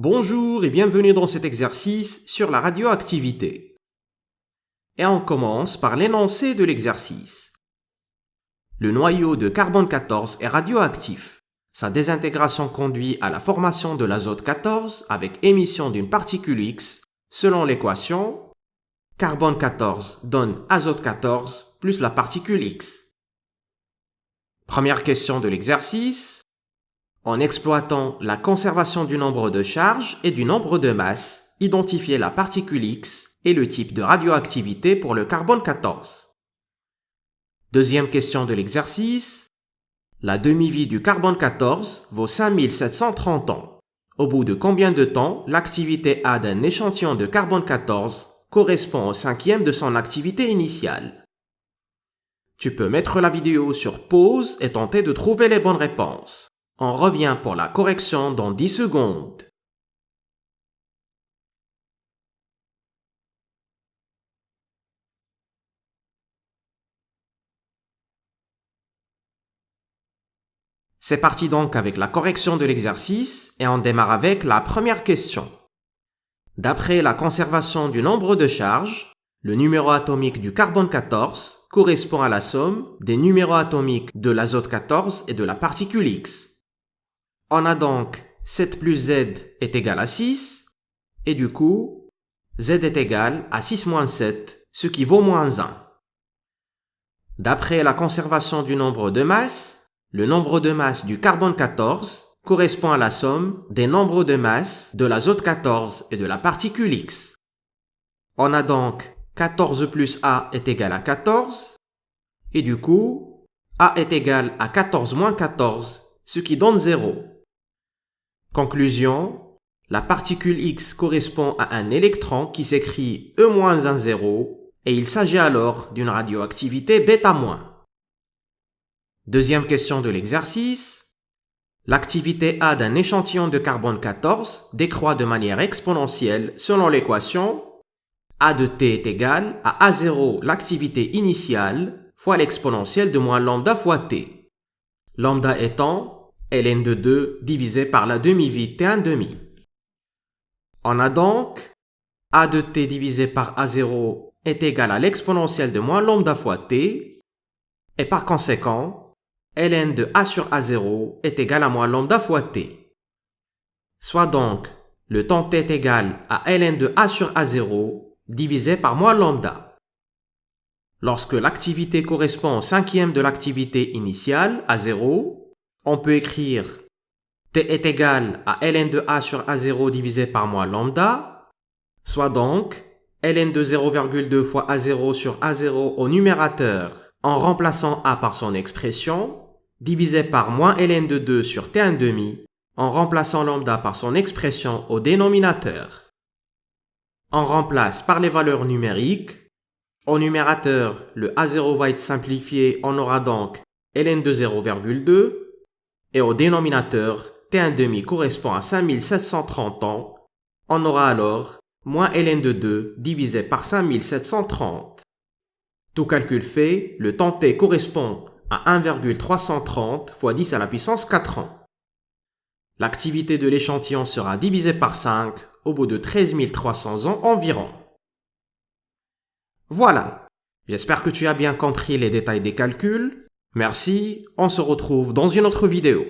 Bonjour et bienvenue dans cet exercice sur la radioactivité. Et on commence par l'énoncé de l'exercice. Le noyau de carbone 14 est radioactif. Sa désintégration conduit à la formation de l'azote 14 avec émission d'une particule X selon l'équation carbone 14 donne azote 14 plus la particule X. Première question de l'exercice. En exploitant la conservation du nombre de charges et du nombre de masses, identifiez la particule X et le type de radioactivité pour le carbone 14. Deuxième question de l'exercice. La demi-vie du carbone 14 vaut 5730 ans. Au bout de combien de temps l'activité A d'un échantillon de carbone 14 correspond au cinquième de son activité initiale? Tu peux mettre la vidéo sur pause et tenter de trouver les bonnes réponses. On revient pour la correction dans 10 secondes. C'est parti donc avec la correction de l'exercice et on démarre avec la première question. D'après la conservation du nombre de charges, le numéro atomique du carbone 14 correspond à la somme des numéros atomiques de l'azote 14 et de la particule X. On a donc 7 plus Z est égal à 6, et du coup, Z est égal à 6 moins 7, ce qui vaut moins 1. D'après la conservation du nombre de masses, le nombre de masse du carbone 14 correspond à la somme des nombres de masses de l'azote 14 et de la particule X. On a donc 14 plus A est égal à 14, et du coup, A est égal à 14 moins 14, ce qui donne 0. Conclusion, la particule X correspond à un électron qui s'écrit E-10 et il s'agit alors d'une radioactivité β-. Deuxième question de l'exercice. L'activité A d'un échantillon de carbone 14 décroît de manière exponentielle selon l'équation A de T est égal à A0 l'activité initiale fois l'exponentielle de moins lambda fois T. Lambda étant ln de 2 divisé par la demi-vie T1 demi. On a donc A de T divisé par A0 est égal à l'exponentielle de moins lambda fois T, et par conséquent, ln de A sur A0 est égal à moins lambda fois T. Soit donc, le temps T est égal à ln de A sur A0 divisé par moins lambda. Lorsque l'activité correspond au cinquième de l'activité initiale, A0, on peut écrire T est égal à ln de A sur A0 divisé par moins lambda, soit donc ln de 0,2 fois A0 sur A0 au numérateur en remplaçant A par son expression, divisé par moins ln de 2 sur T1 demi en remplaçant lambda par son expression au dénominateur. On remplace par les valeurs numériques. Au numérateur, le A0 va être simplifié, on aura donc ln de 0,2, et au dénominateur, T1 demi correspond à 5730 ans, on aura alors moins ln de 2 divisé par 5730. Tout calcul fait, le temps T correspond à 1,330 fois 10 à la puissance 4 ans. L'activité de l'échantillon sera divisée par 5 au bout de 13 300 ans environ. Voilà, j'espère que tu as bien compris les détails des calculs. Merci, on se retrouve dans une autre vidéo.